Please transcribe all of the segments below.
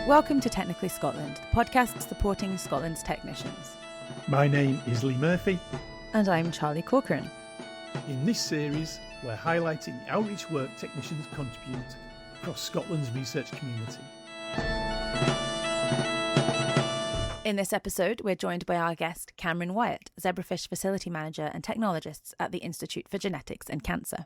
Welcome to Technically Scotland, the podcast supporting Scotland's technicians. My name is Lee Murphy. And I'm Charlie Corcoran. In this series, we're highlighting the outreach work technicians contribute across Scotland's research community. In this episode, we're joined by our guest, Cameron Wyatt, zebrafish facility manager and technologist at the Institute for Genetics and Cancer.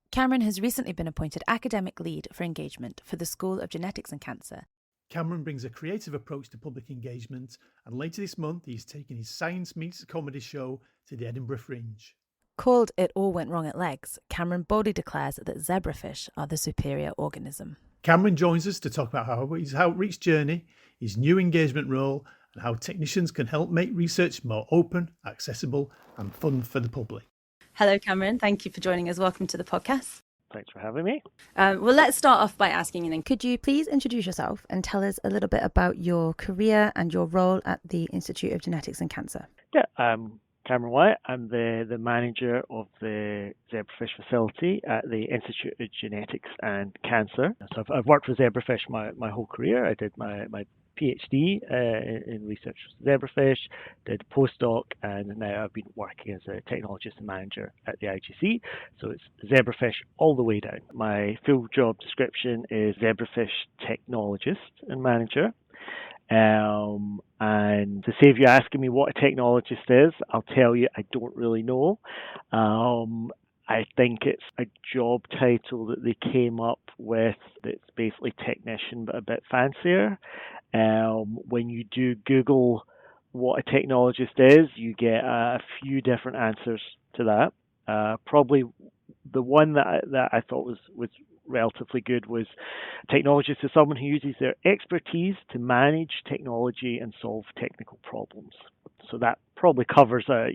Cameron has recently been appointed academic lead for engagement for the School of Genetics and Cancer. Cameron brings a creative approach to public engagement, and later this month he's taking his Science Meets Comedy show to the Edinburgh Fringe. Called It All Went Wrong at Legs, Cameron boldly declares that zebrafish are the superior organism. Cameron joins us to talk about his outreach journey, his new engagement role, and how technicians can help make research more open, accessible, and fun for the public. Hello, Cameron. Thank you for joining us. Welcome to the podcast. Thanks for having me. Well, let's start off by asking, could you please introduce yourself and tell us a little bit about your career and your role at the Institute of Genetics and Cancer? Yeah, I'm Cameron Wyatt. I'm the manager of the zebrafish facility at the Institute of Genetics and Cancer. So I've worked with zebrafish my whole career. I did my PhD in research with zebrafish, did a postdoc, and now I've been working as a technologist and manager at the IGC. So it's zebrafish all the way down. My full job description is zebrafish technologist and manager. And to save you asking me what a technologist is, I'll tell you I don't really know. I think it's a job title that they came up with that's basically technician but a bit fancier. When you do Google what a technologist is, you get a few different answers to that. Probably the one that I thought was relatively good was technologist is someone who uses their expertise to manage technology and solve technical problems. So that probably covers a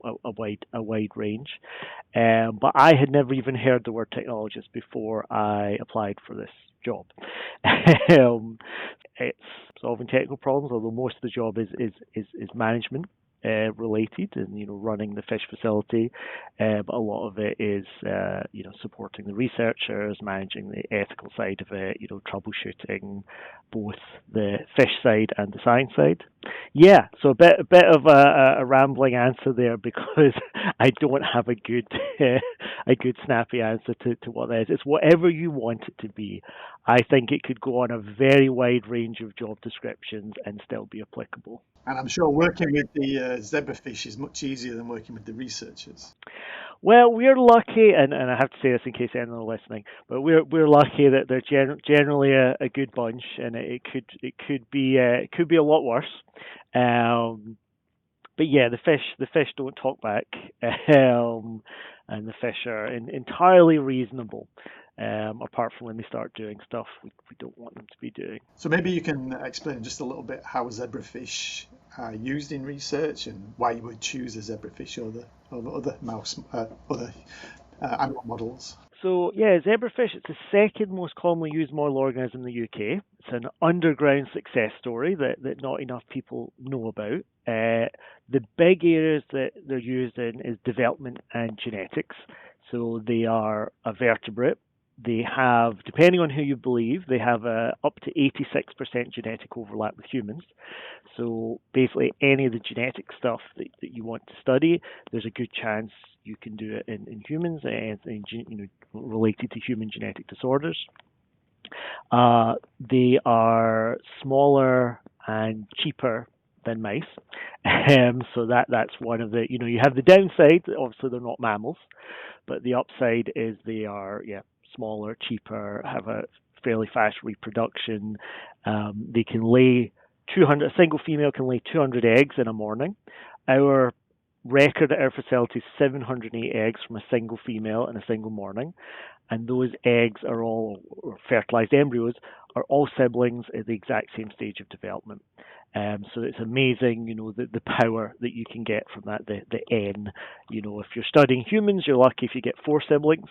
wide range. But I had never even heard the word technologist before I applied for this job. It's solving technical problems, although most of the job is management related and running the fish facility, but a lot of it is supporting the researchers, managing the ethical side of it, troubleshooting both the fish side and the science side. Yeah, so a bit of a rambling answer there because I don't have a good snappy answer to what that is. It's whatever you want it to be. I think it could go on a very wide range of job descriptions and still be applicable. And I'm sure working with the zebrafish is much easier than working with the researchers. Well, we're lucky, and I have to say this in case anyone is listening, but we're lucky that they're generally a good bunch, and it could be a lot worse. But yeah, the fish don't talk back, and the fish are entirely reasonable. Apart from when they start doing stuff we don't want them to be doing. So maybe you can explain just a little bit how zebrafish are used in research and why you would choose a zebrafish over other animal models. So yeah, zebrafish, it's the second most commonly used model organism in the UK. It's an underground success story that not enough people know about. The big areas that they're used in is development and genetics. So they are a vertebrate. They have, depending on who you believe, they have up to 86% genetic overlap with humans. So basically any of the genetic stuff that you want to study, there's a good chance you can do it in humans and related to human genetic disorders. They are smaller and cheaper than mice. So that's one of the, you have the downside, obviously they're not mammals, but the upside is they are, smaller, cheaper, have a fairly fast reproduction. They can lay 200, a single female can lay 200 eggs in a morning. Our record at our facility is 708 eggs from a single female in a single morning. And those eggs are all, or fertilized embryos, are all siblings at the exact same stage of development. So it's amazing, the power that you can get from that, the N. If you're studying humans, you're lucky if you get 4 siblings.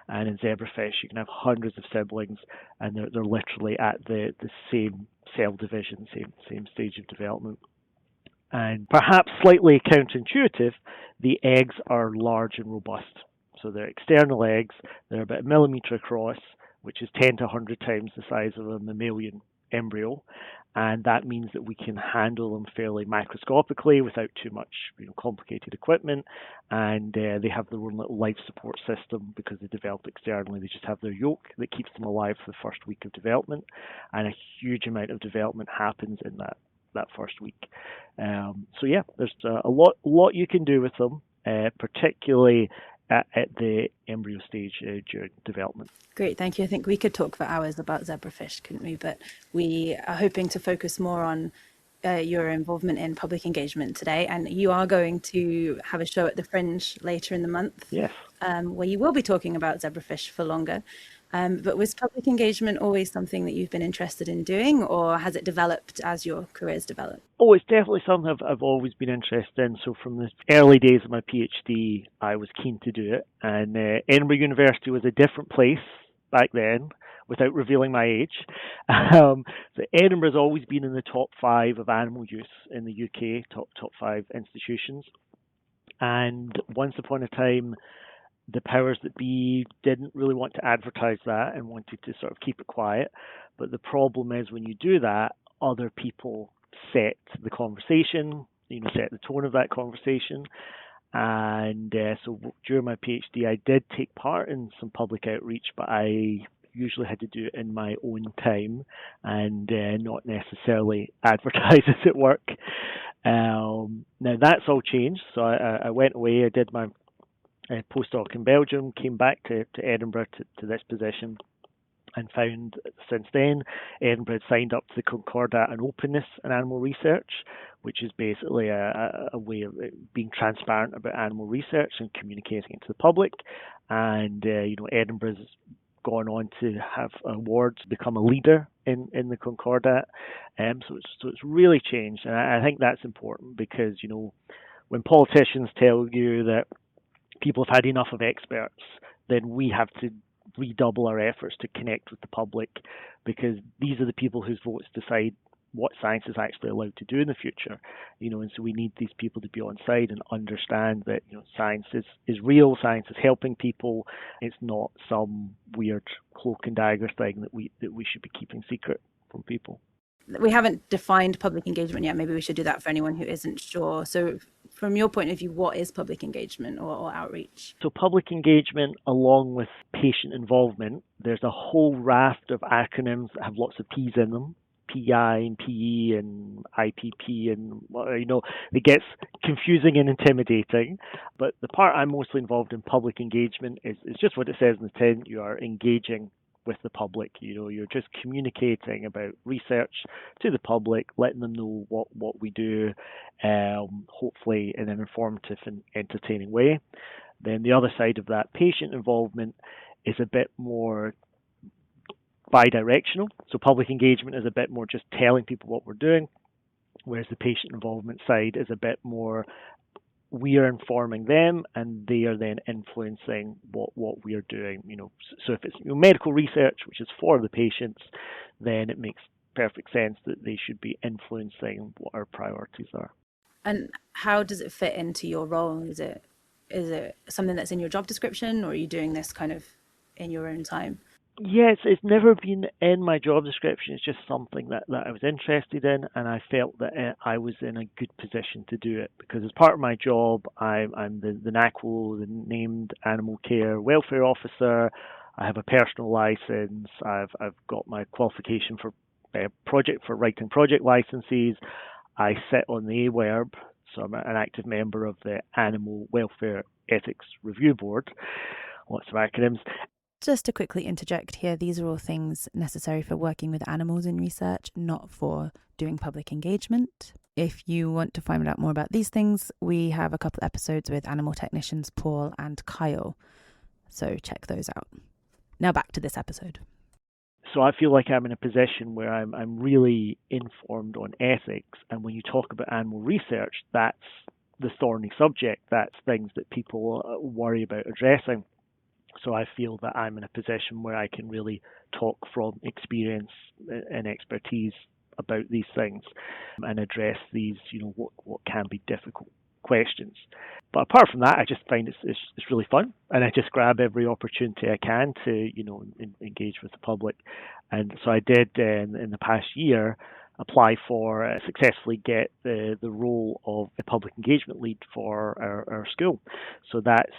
And in zebrafish, you can have hundreds of siblings, and they're literally at the same cell division, same stage of development. And perhaps slightly counterintuitive, the eggs are large and robust. So they're external eggs, they're about 1 millimetre across, which is 10 to 100 times the size of a mammalian embryo, and that means that we can handle them fairly microscopically without too much complicated equipment, and they have their own little life support system because they develop externally. They just have their yolk that keeps them alive for the first week of development, and a huge amount of development happens in that first week. So yeah, there's a lot you can do with them, particularly at the embryo stage during development. Great, thank you. I think we could talk for hours about zebrafish, couldn't we? But we are hoping to focus more on your involvement in public engagement today. And you are going to have a show at the Fringe later in the month, Yes. Where you will be talking about zebrafish for longer. But was public engagement always something that you've been interested in doing, or has it developed as your career's developed? Oh, it's definitely something I've always been interested in. So from the early days of my PhD, I was keen to do it. And Edinburgh University was a different place back then, without revealing my age. So Edinburgh's always been in the top 5 of animal use in the UK, top 5 institutions. And once upon a time, the powers that be didn't really want to advertise that and wanted to sort of keep it quiet. But the problem is when you do that, other people set the conversation, set the tone of that conversation. And so during my PhD, I did take part in some public outreach, but I usually had to do it in my own time and not necessarily advertise it at work. Now that's all changed. So I went away, I did my postdoc in Belgium, came back to Edinburgh to this position, and found since then Edinburgh had signed up to the Concordat on Openness in Animal Research, which is basically a way of being transparent about animal research and communicating it to the public. And Edinburgh's gone on to have awards, become a leader in the Concordat. So it's really changed, and I think that's important because when politicians tell you that people have had enough of experts, then we have to redouble our efforts to connect with the public, because these are the people whose votes decide what science is actually allowed to do in the future. And so we need these people to be on side and understand that science is real, science is helping people. It's not some weird cloak and dagger thing that we should be keeping secret from people. We haven't defined public engagement yet. Maybe we should do that for anyone who isn't sure. So from your point of view, what is public engagement or outreach? So public engagement, along with patient involvement, there's a whole raft of acronyms that have lots of P's in them. PI and PE and IPP, and it gets confusing and intimidating. But the part I'm mostly involved in, public engagement, is just what it says in the tin. You are engaging with the public. You're just communicating about research to the public, letting them know what we do, hopefully in an informative and entertaining way. Then the other side of that, patient involvement, is a bit more bi-directional. So public engagement is a bit more just telling people what we're doing, whereas the patient involvement side is a bit more we are informing them and they are then influencing what we are doing. So if it's medical research, which is for the patients, then it makes perfect sense that they should be influencing what our priorities are. And how does it fit into your role? Is it something that's in your job description, or are you doing this kind of in your own time? Yes, it's never been in my job description. It's just something that I was interested in, and I felt that I was in a good position to do it, because as part of my job, I'm the NACWO, the Named Animal Care Welfare Officer. I have a personal license. I've got my qualification for writing project licenses. I sit on the AWERB, so I'm an active member of the Animal Welfare Ethics Review Board. Lots of acronyms. Just to quickly interject here, these are all things necessary for working with animals in research, not for doing public engagement. If you want to find out more about these things, we have a couple episodes with animal technicians Paul and Kyle, so check those out. Now back to this episode. So I feel like I'm in a position where I'm really informed on ethics, and when you talk about animal research, that's the thorny subject. That's things that people worry about addressing. So I feel that I'm in a position where I can really talk from experience and expertise about these things and address these, what can be difficult questions. But apart from that, I just find it's really fun, and I just grab every opportunity I can to engage with the public. And so I did in the past year apply for successfully get the role of a public engagement lead for our school. So that's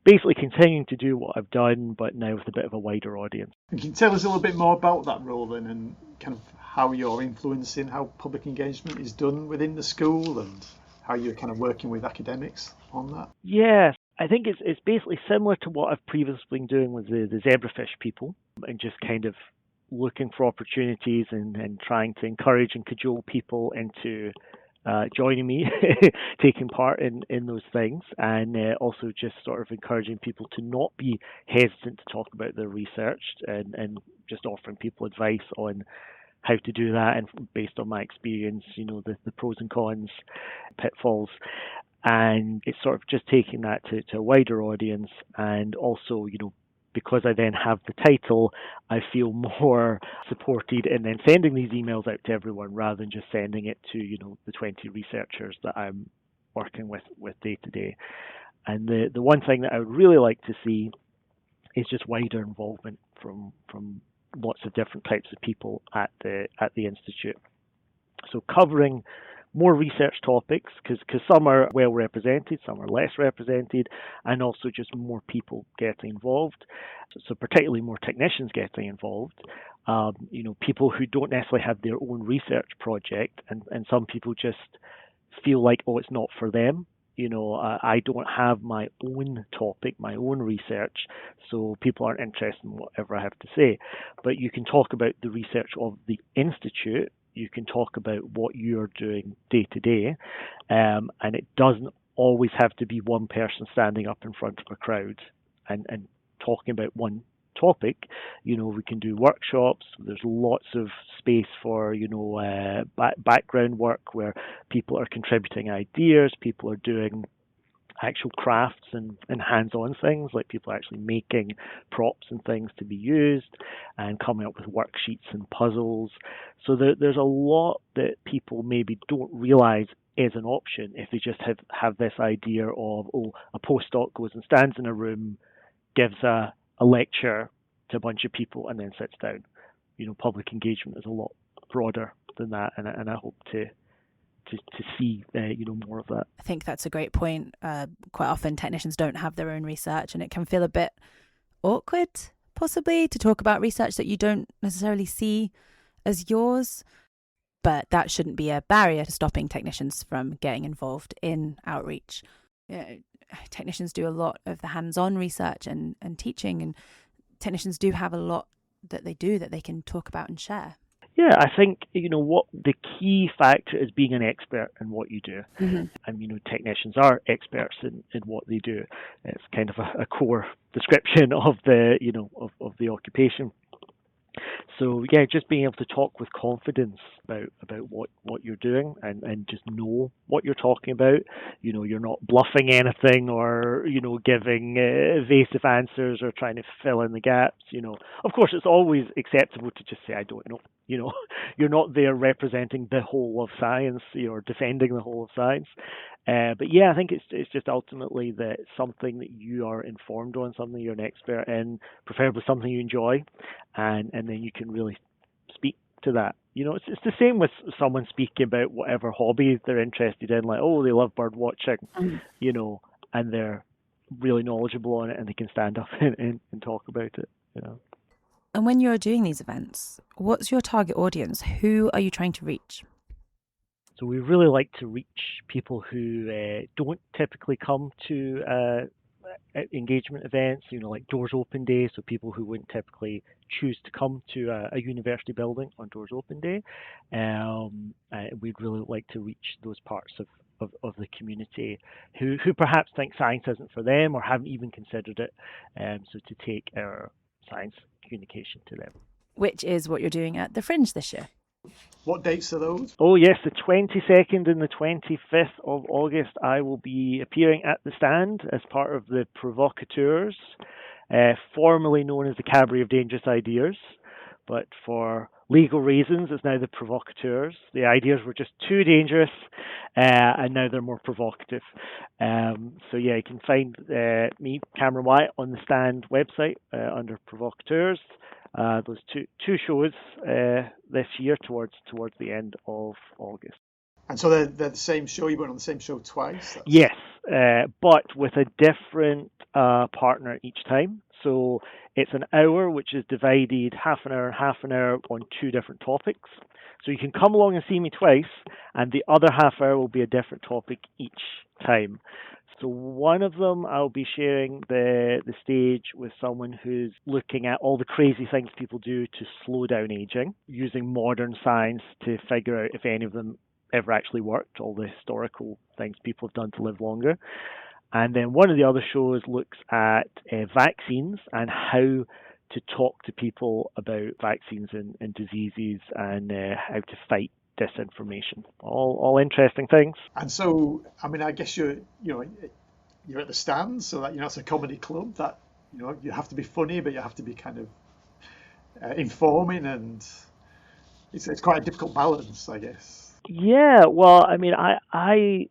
basically continuing to do what I've done, but now with a bit of a wider audience. And can you tell us a little bit more about that role then, and kind of how you're influencing how public engagement is done within the school, and how you're kind of working with academics on that? Yes, I think it's basically similar to what I've previously been doing with the zebrafish people, and just kind of looking for opportunities and trying to encourage and cajole people into joining me, taking part in those things, and also just sort of encouraging people to not be hesitant to talk about their research, and just offering people advice on how to do that, and based on my experience, the pros and cons, pitfalls. And it's sort of just taking that to a wider audience, and also, because I then have the title, I feel more supported in then sending these emails out to everyone rather than just sending it to, the 20 researchers that I'm working with day to day. And the one thing that I would really like to see is just wider involvement from lots of different types of people at the Institute. So covering more research topics, because some are well represented, some are less represented, and also just more people getting involved. So particularly more technicians getting involved. People who don't necessarily have their own research project, and some people just feel like, oh, it's not for them. I don't have my own topic, my own research, so people aren't interested in whatever I have to say. But you can talk about the research of the Institute. You can talk about what you're doing day to day, and it doesn't always have to be one person standing up in front of a crowd and talking about one topic. We can do workshops. There's lots of space for background work where people are contributing ideas, people are doing actual crafts and hands-on things, like people are actually making props and things to be used, and coming up with worksheets and puzzles. So there's a lot that people maybe don't realize is an option if they just have this idea of, a postdoc goes and stands in a room, gives a lecture to a bunch of people, and then sits down. Public engagement is a lot broader than that, and I hope to see more of that. I think that's a great point. Quite often technicians don't have their own research, and it can feel a bit awkward possibly to talk about research that you don't necessarily see as yours, but that shouldn't be a barrier to stopping technicians from getting involved in outreach. Technicians do a lot of the hands-on research and teaching, and technicians do have a lot that they do that they can talk about and share. Yeah, I think, what the key factor is being an expert in what you do. Mm-hmm. And, technicians are experts in what they do. It's kind of a core description of the, of the occupation. So, yeah, just being able to talk with confidence about what you're doing and just know what you're talking about. You're not bluffing anything or, giving evasive answers or trying to fill in the gaps. Of course, it's always acceptable to just say, I don't know. You're not there representing the whole of science or defending the whole of science. But yeah, I think it's just ultimately that something that you are informed on, something you're an expert in, preferably something you enjoy, and then you can really speak to that. It's the same with someone speaking about whatever hobby they're interested in, like, they love bird watching, and they're really knowledgeable on it, and they can stand up and talk about it, And when you're doing these events, what's your target audience? Who are you trying to reach? So we really like to reach people who don't typically come to engagement events, like Doors Open Day, so people who wouldn't typically choose to come to a university building on Doors Open Day. We'd really like to reach those parts of the community who perhaps think science isn't for them or haven't even considered it, so to take our science communication to them. Which is what you're doing at the Fringe this year. What dates are those? Oh yes, the 22nd and the 25th of August I will be appearing at the stand as part of the Provocateurs, formerly known as the Cabaret of Dangerous Ideas, but for legal reasons, it's now the provocateurs. The ideas were just too dangerous, and now they're more provocative. So yeah, you can find me, Cameron Wyatt, on the Stand website under provocateurs. Those two shows this year towards the end of August. And so they're the same show. You went on the same show twice. Yes, but with a different partner each time. So it's an hour, which is divided half an hour on two different topics. So you can come along and see me twice, and the other half hour will be a different topic each time. So one of them, I'll be sharing the stage with someone who's looking at all the crazy things people do to slow down aging, using modern science to figure out if any of them ever actually worked, all the historical things people have done to live longer. And then one of the other shows looks at vaccines and how to talk to people about vaccines and diseases and how to fight disinformation. All interesting things. And so, I mean, I guess you're at the Stand, so that it's a comedy club that you have to be funny, but you have to be kind of informing, and it's quite a difficult balance, I guess. Yeah, well, I mean, I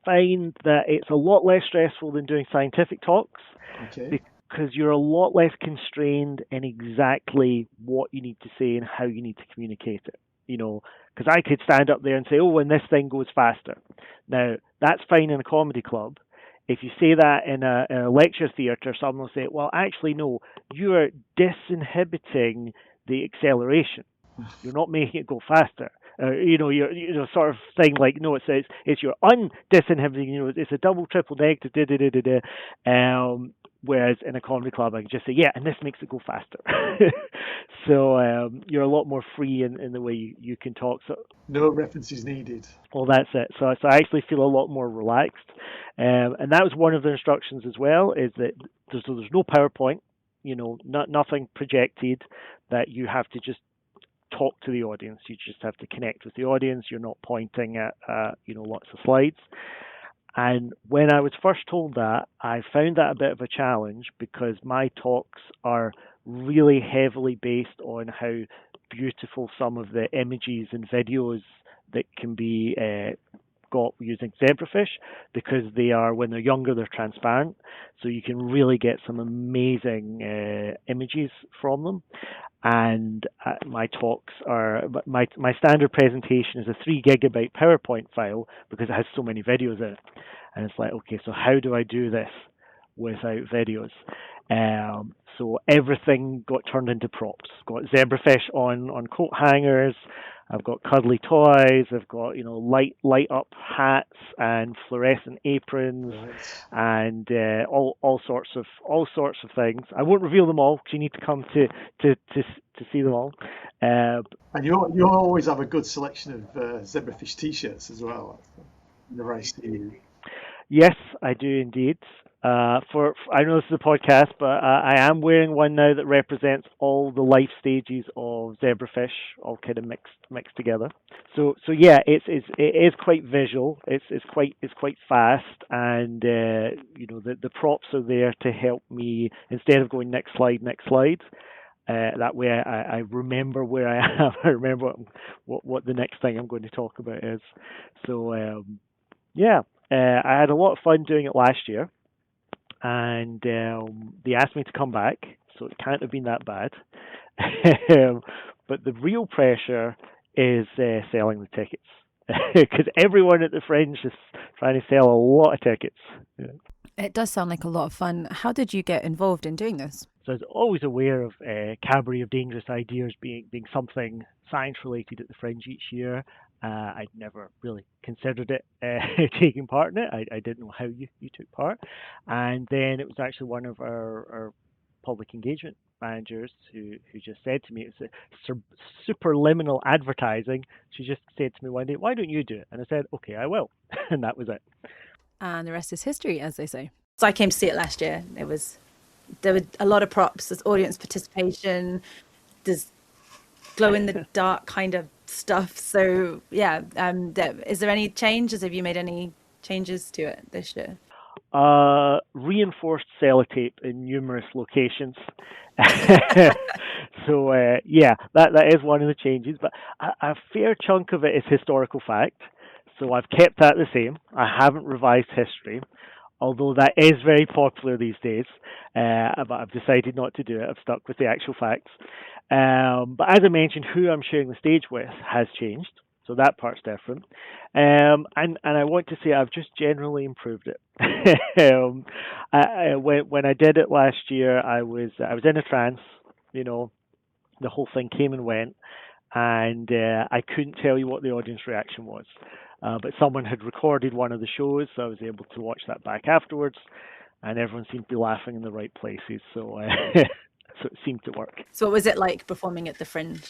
find that it's a lot less stressful than doing scientific talks. Okay. Because you're a lot less constrained in exactly what you need to say and how you need to communicate it. Because I could stand up there and say, oh, and this thing goes faster. Now, that's fine in a comedy club. If you say that in a lecture theatre, someone will say, well, actually, no, you are disinhibiting the acceleration. You're not making it go faster. You're sort of saying like, no, it's you're undisinhibiting. It's a double, triple negative. Whereas in a comedy club, I can just say, yeah, and this makes it go faster. So you're a lot more free in the way you can talk. So no references needed. Well, that's it. So I actually feel a lot more relaxed. And that was one of the instructions as well, is that there's no PowerPoint, nothing projected, that you have to just talk to the audience. You just have to connect with the audience. You're not pointing at, lots of slides. And when I was first told that, I found that a bit of a challenge because my talks are really heavily based on how beautiful some of the images and videos that can be got using zebrafish, because they are, when they're younger, they're transparent. So you can really get some amazing images from them. And my talks are, my standard presentation is a 3 gigabyte PowerPoint file because it has so many videos in it. And it's like, okay, so how do I do this without videos? So everything got turned into props. Got zebrafish on coat hangers. I've got cuddly toys. I've got light up hats and fluorescent aprons, and all sorts of things. I won't reveal them all because you need to come to see them all. And you always have a good selection of zebrafish T-shirts as well. Whenever I see you. Yes, I do indeed. I know this is a podcast, but I am wearing one now that represents all the life stages of zebrafish, all kind of mixed together. So yeah, it is quite visual. It's quite fast, and the props are there to help me, instead of going next slide. That way, I remember where I am. I remember what the next thing I'm going to talk about is. So yeah, I had a lot of fun doing it last year. And they asked me to come back, so it can't have been that bad. But the real pressure is selling the tickets, because everyone at the Fringe is trying to sell a lot of tickets. Yeah. It does sound like a lot of fun. How did you get involved in doing this? So I was always aware of Cabaret of Dangerous Ideas being something science-related at the Fringe each year. I'd never really considered it taking part in it. I didn't know how you took part. And then it was actually one of our public engagement managers who just said to me, it's a superliminal advertising. She just said to me one day, why don't you do it? And I said, okay, I will. And that was it. And the rest is history, as they say. So I came to see it last year. There were a lot of props. There's audience participation. There's glow-in-the-dark kind of stuff. So yeah, is there any changes? Have you made any changes to it this year? Reinforced sellotape in numerous locations. So yeah, that is one of the changes, but a fair chunk of it is historical fact. So I've kept that the same. I haven't revised history, although that is very popular these days. But I've decided not to do it. I've stuck with the actual facts. But as I mentioned, who I'm sharing the stage with has changed, so that part's different. And I want to say I've just generally improved it. When I did it last year, I was in a trance. You know, the whole thing came and went, and I couldn't tell you what the audience reaction was. But someone had recorded one of the shows, so I was able to watch that back afterwards, and everyone seemed to be laughing in the right places. So, so it seemed to work. So, what was it like performing at the Fringe?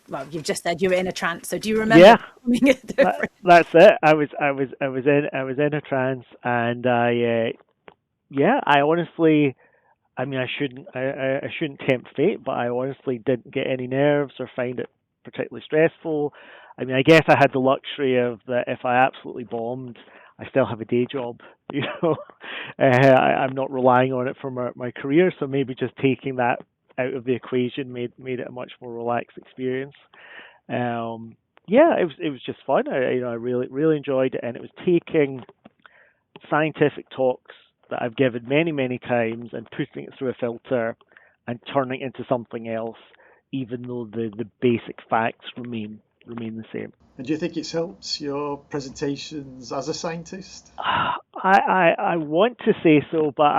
Well, you've just said you were in a trance. So, do you remember performing at the Fringe? That's it. I was in a trance, and I honestly. I mean, I shouldn't tempt fate, but I honestly didn't get any nerves or find it particularly stressful. I mean, I guess I had the luxury of that if I absolutely bombed, I still have a day job. You know, I'm not relying on it for my career, so maybe just taking that out of the equation made it a much more relaxed experience. Yeah, it was just fun. I really enjoyed it, and it was taking scientific talks that I've given many times and putting it through a filter and turning it into something else, even though the basic facts remain the same. And do you think it's helped your presentations as a scientist? I want to say so, but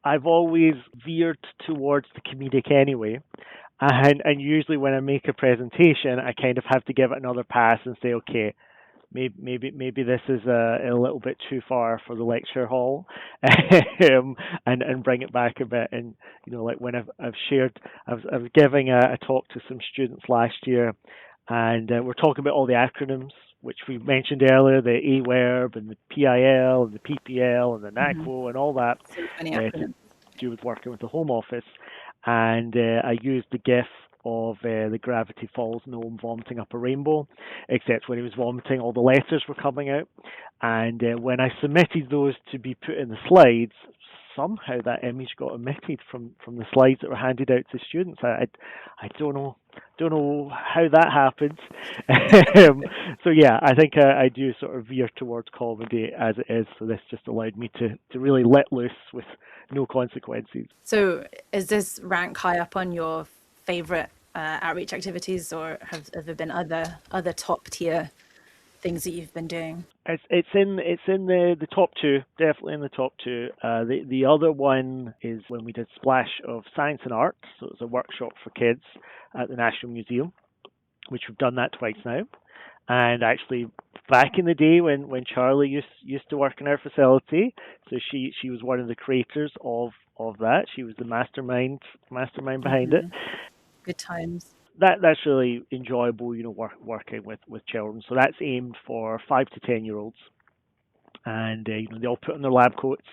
I've always veered towards the comedic anyway. And usually when I make a presentation, I kind of have to give it another pass and say, okay, maybe this is a little bit too far for the lecture hall, and bring it back a bit. And you know, like when I was giving a talk to some students last year, and we're talking about all the acronyms which we mentioned earlier, the AWERB and the PIL and the PPL and the NACWO and all that, So many acronyms. to do with working with the Home Office. And I used the GIF of the Gravity Falls gnome vomiting up a rainbow, except when he was vomiting, all the letters were coming out. And when I submitted those to be put in the slides, somehow that image got omitted from the slides that were handed out to students. I don't know how that happened. So yeah, I think I do sort of veer towards comedy as it is. So this just allowed me to really let loose with no consequences. So is this rank high up on your favorite outreach activities, or have there been other top tier things that you've been doing? It's in the top two, definitely in the top two. The other one is when we did Splash of Science and Art, so it's a workshop for kids at the National Museum, which we've done that twice now. And actually, back in the day when Charlie used to work in our facility, so she was one of the creators of that. She was the mastermind behind it. Good times. That's really enjoyable, you know, working with children. So that's aimed for 5 to 10-year-olds, and you know, they all put on their lab coats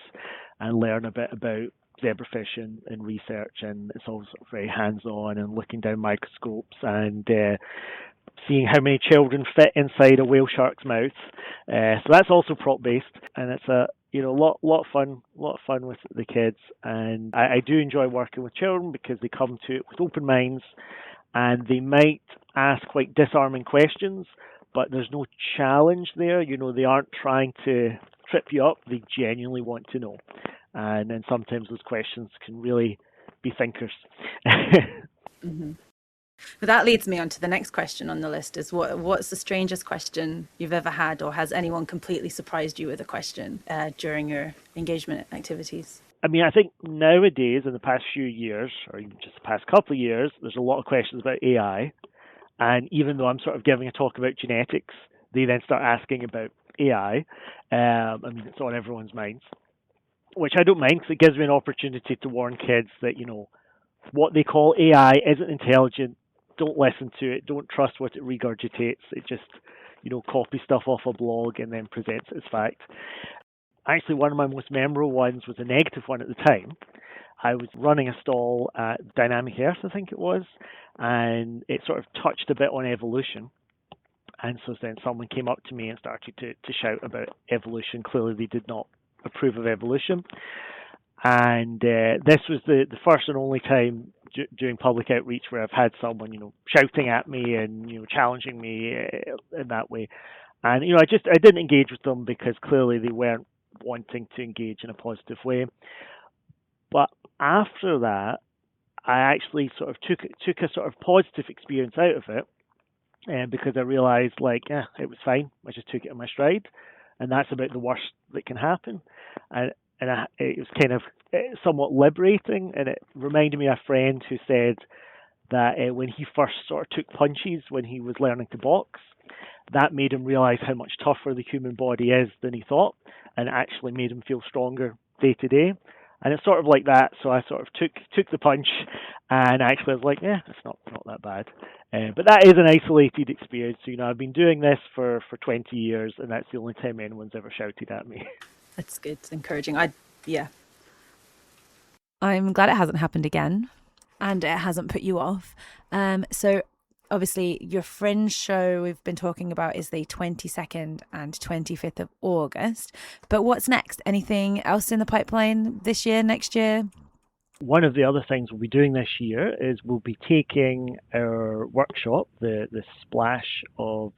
and learn a bit about zebrafish and research, and it's all sort of very hands-on and looking down microscopes and seeing how many children fit inside a whale shark's mouth. So that's also prop-based, and it's a lot of fun with the kids. And I do enjoy working with children because they come to it with open minds, and they might ask quite disarming questions, but there's no challenge there. You know, they aren't trying to trip you up. They genuinely want to know. And then sometimes those questions can really be thinkers. But that leads me on to the next question on the list, is what's the strangest question you've ever had, or has anyone completely surprised you with a question during your engagement activities? I mean, I think nowadays, in the past few years, or even just the past couple of years, there's a lot of questions about AI. And even though I'm sort of giving a talk about genetics, they then start asking about AI. I mean, it's on everyone's minds, which I don't mind, because it gives me an opportunity to warn kids that, you know, what they call AI isn't intelligent. Don't listen to it. Don't trust what it regurgitates. It just, you know, copies stuff off a blog and then presents it as fact. Actually, one of my most memorable ones was a negative one at the time. I was running a stall at Dynamic Earth, I think it was, and it sort of touched a bit on evolution. And so then someone came up to me and started to shout about evolution. Clearly, they did not approve of evolution. And this was the first and only time during public outreach where I've had someone, shouting at me and, challenging me in that way. And, I didn't engage with them because clearly they weren't wanting to engage in a positive way. But after that, I actually sort of took a sort of positive experience out of it, because I realized, it was fine. I just took it in my stride. And that's about the worst that can happen. And it was kind of somewhat liberating, and it reminded me of a friend who said that when he first sort of took punches when he was learning to box, that made him realize how much tougher the human body is than he thought, and actually made him feel stronger day to day. And it's sort of like that. So I sort of took the punch, and actually I was like, it's not that bad. But that is an isolated experience. I've been doing this for 20 years, and that's the only time anyone's ever shouted at me. That's good. It's encouraging. I'm glad it hasn't happened again, and it hasn't put you off. So obviously your Fringe show we've been talking about is the 22nd and 25th of August. But what's next? Anything else in the pipeline this year, next year? One of the other things we'll be doing this year is we'll be taking our workshop, the Splash of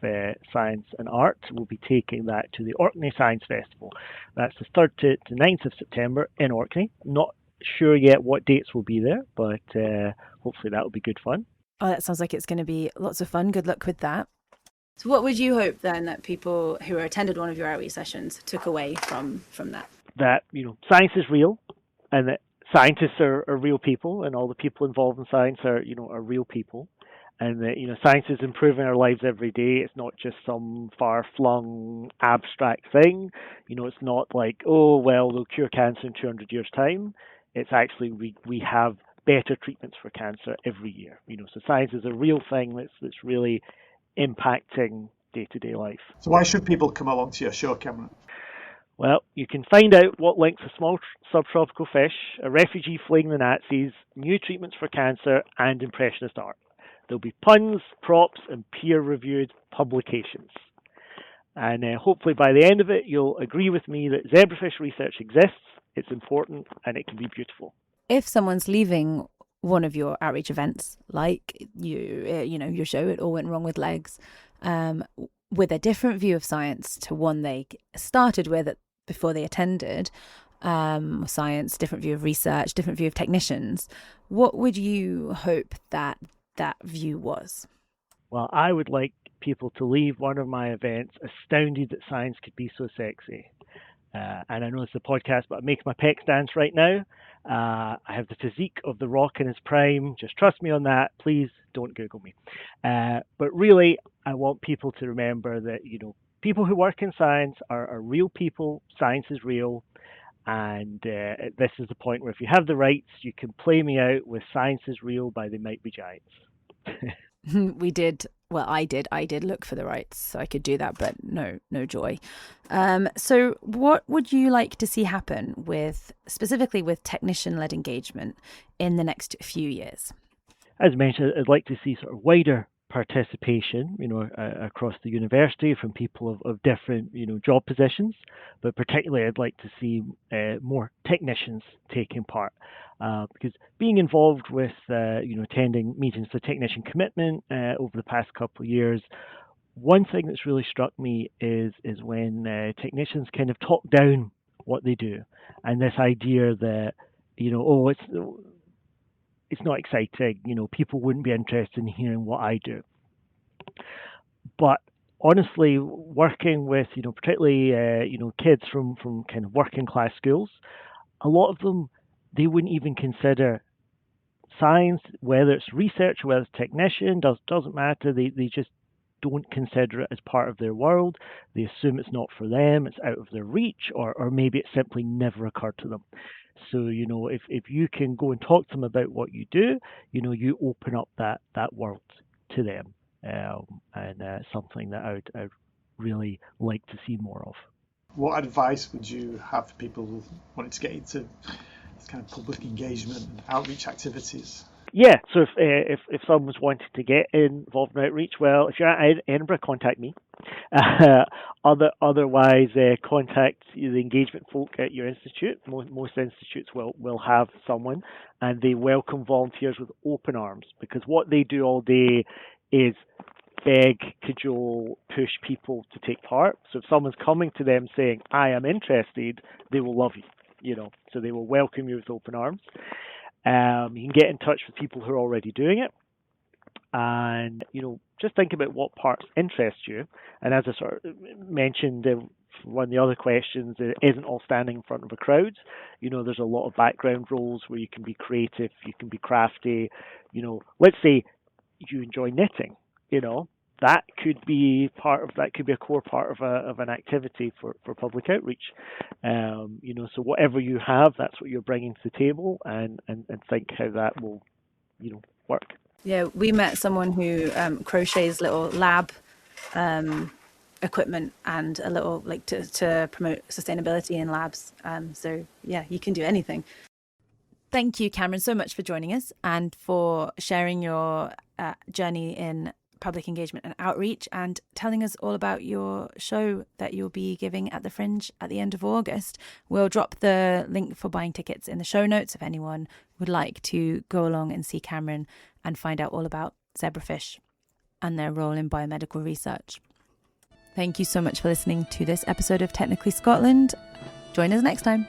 Science and Art, we'll be taking that to the Orkney Science Festival. That's the 3rd to 9th of September in Orkney. Not sure yet what dates will be there, but hopefully that will be good fun. Oh, that sounds like it's going to be lots of fun. Good luck with that. So what would you hope then that people who attended one of your outreach sessions took away from that? That, science is real, and that scientists are real people, and all the people involved in science are real people, and that science is improving our lives every day. It's not just some far-flung abstract thing. It's not like, oh well, they'll cure cancer in 200 years' time. It's actually we have better treatments for cancer every year. So science is a real thing that's really impacting day-to-day life. So why should people come along to your show, Cameron? Well, you can find out what links a small subtropical fish, a refugee fleeing the Nazis, new treatments for cancer, and impressionist art. There'll be puns, props, and peer-reviewed publications. And hopefully by the end of it, you'll agree with me that zebrafish research exists, it's important, and it can be beautiful. If someone's leaving one of your outreach events, like your show, It All Went Wrong with Legs, with a different view of science to one they started with before they attended science, different view of research, different view of technicians, what would you hope that view was? Well, I would like people to leave one of my events astounded that science could be so sexy. And I know it's a podcast, but it makes my pecs dance right now. I have the physique of The Rock in his prime. Just trust me on that. Please don't Google me. But really, I want people to remember that, people who work in science are real people. Science is real. And this is the point where if you have the rights, you can play me out with Science is Real by the Might Be Giants. We did. Well, I did look for the rights, so I could do that, but no joy. So what would you like to see happen specifically with technician-led engagement in the next few years? As mentioned, I'd like to see sort of wider participation, across the university from people of different, job positions, but particularly I'd like to see more technicians taking part. Because being involved with, attending meetings for technician commitment over the past couple of years, one thing that's really struck me is when technicians kind of talk down what they do, and this idea that, it's not exciting, people wouldn't be interested in hearing what I do. But honestly, working with, particularly, kids from kind of working class schools, a lot of them, they wouldn't even consider science, whether it's research, whether it's technician, doesn't matter. They just don't consider it as part of their world. They assume it's not for them, it's out of their reach, or maybe it simply never occurred to them. So, if you can go and talk to them about what you do, you open up that world to them. And something that I'd really like to see more of. What advice would you have for people wanting to get into this kind of public engagement and outreach activities? Yeah, so if someone's wanting to get involved in outreach, well, if you're at Edinburgh, contact me. Otherwise, contact the engagement folk at your institute. Most institutes will have someone, and they welcome volunteers with open arms, because what they do all day is beg, cajole, push people to take part. So if someone's coming to them saying, I am interested, they will love you, so they will welcome you with open arms. You can get in touch with people who are already doing it, and just think about what parts interest you. And as I sort of mentioned, one of the other questions, it isn't all standing in front of a crowd. There's a lot of background roles where you can be creative, you can be crafty. Let's say you enjoy knitting. That could be a core part of an activity for public outreach. So whatever you have, that's what you're bringing to the table, and think how that will, work. Yeah, we met someone who crochets little lab equipment and a little to promote sustainability in labs. So yeah, you can do anything. Thank you, Cameron, so much for joining us and for sharing your journey in public engagement and outreach, and telling us all about your show that you'll be giving at the Fringe at the end of August. We'll drop the link for buying tickets in the show notes if anyone would like to go along and see Cameron and find out all about zebrafish and their role in biomedical research. Thank you so much for listening to this episode of Technically Scotland. Join us next time.